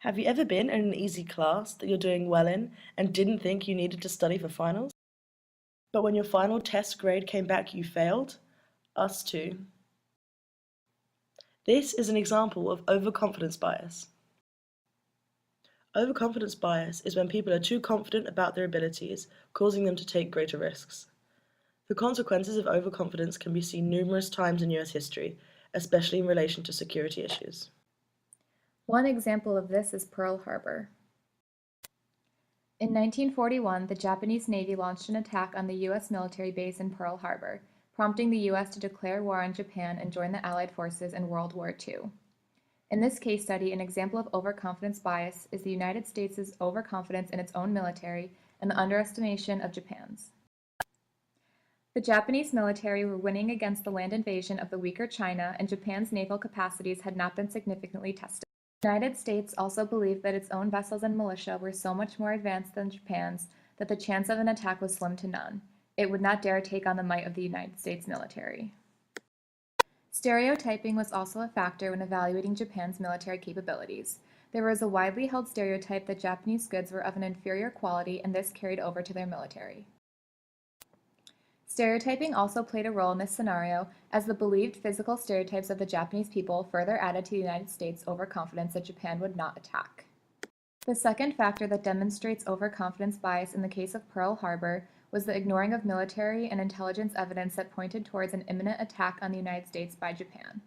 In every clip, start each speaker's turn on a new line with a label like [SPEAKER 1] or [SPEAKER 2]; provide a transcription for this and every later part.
[SPEAKER 1] Have you ever been in an easy class that you're doing well in and didn't think you needed to study for finals? But when your final test grade came back, you failed? Us too. This is an example of overconfidence bias. Overconfidence bias is when people are too confident about their abilities, causing them to take greater risks. The consequences of overconfidence can be seen numerous times in US history, especially in relation to security issues.
[SPEAKER 2] One example of this is Pearl Harbor. In 1941, the Japanese Navy launched an attack on the U.S. military base in Pearl Harbor, prompting the U.S. to declare war on Japan and join the Allied forces in World War II. In this case study, an example of overconfidence bias is the United States' overconfidence in its own military and the underestimation of Japan's. The Japanese military were winning against the land invasion of the weaker China, and Japan's naval capacities had not been significantly tested. The United States also believed that its own vessels and militia were so much more advanced than Japan's that the chance of an attack was slim to none. It would not dare take on the might of the United States military. Stereotyping was also a factor when evaluating Japan's military capabilities. There was a widely held stereotype that Japanese goods were of an inferior quality, and this carried over to their military. Stereotyping also played a role in this scenario, as the believed physical stereotypes of the Japanese people further added to the United States' overconfidence that Japan would not attack. The second factor that demonstrates overconfidence bias in the case of Pearl Harbor was the ignoring of military and intelligence evidence that pointed towards an imminent attack on the United States by Japan.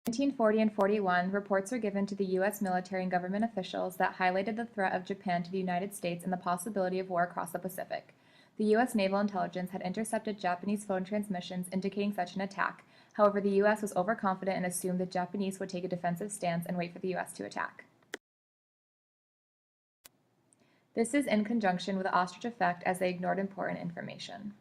[SPEAKER 2] In 1940 and 41, reports were given to the U.S. military and government officials that highlighted the threat of Japan to the United States and the possibility of war across the Pacific. The U.S. naval intelligence had intercepted Japanese phone transmissions indicating such an attack. However, the U.S. was overconfident and assumed the Japanese would take a defensive stance and wait for the U.S. to attack. This is in conjunction with the ostrich effect, as they ignored important information.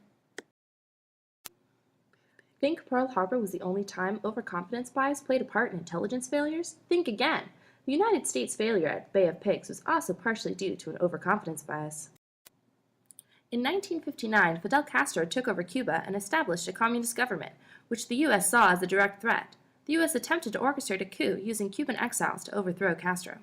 [SPEAKER 3] Think Pearl Harbor was the only time overconfidence bias played a part in intelligence failures? Think again. The United States failure at the Bay of Pigs was also partially due to an overconfidence bias. In 1959, Fidel Castro took over Cuba and established a communist government, which the U.S. saw as a direct threat. The U.S. attempted to orchestrate a coup using Cuban exiles to overthrow Castro.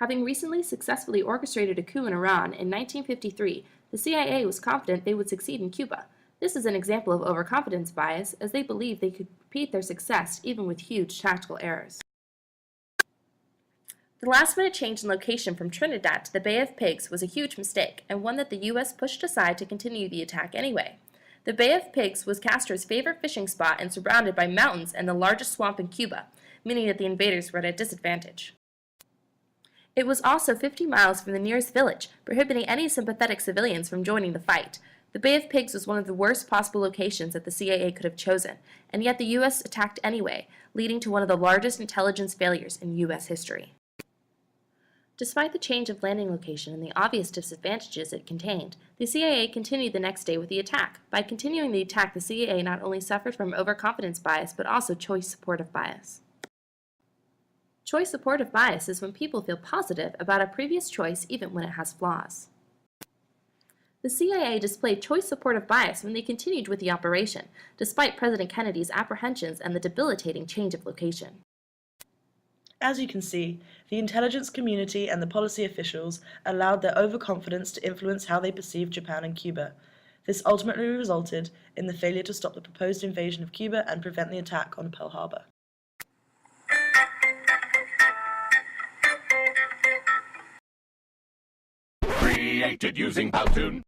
[SPEAKER 3] Having recently successfully orchestrated a coup in Iran in 1953, the CIA was confident they would succeed in Cuba. This is an example of overconfidence bias, as they believed they could repeat their success even with huge tactical errors. The last-minute change in location from Trinidad to the Bay of Pigs was a huge mistake, and one that the U.S. pushed aside to continue the attack anyway. The Bay of Pigs was Castro's favorite fishing spot and surrounded by mountains and the largest swamp in Cuba, meaning that the invaders were at a disadvantage. It was also 50 miles from the nearest village, prohibiting any sympathetic civilians from joining the fight. The Bay of Pigs was one of the worst possible locations that the CIA could have chosen, and yet the U.S. attacked anyway, leading to one of the largest intelligence failures in U.S. history. Despite the change of landing location and the obvious disadvantages it contained, the CIA continued the next day with the attack. By continuing the attack, the CIA not only suffered from overconfidence bias, but also choice-supportive bias. Choice-supportive bias is when people feel positive about a previous choice even when it has flaws. The CIA displayed choice-supportive bias when they continued with the operation, despite President Kennedy's apprehensions and the debilitating change of location.
[SPEAKER 1] As you can see, the intelligence community and the policy officials allowed their overconfidence to influence how they perceived Japan and Cuba. This ultimately resulted in the failure to stop the proposed invasion of Cuba and prevent the attack on Pearl Harbor.
[SPEAKER 4] Created using Powtoon.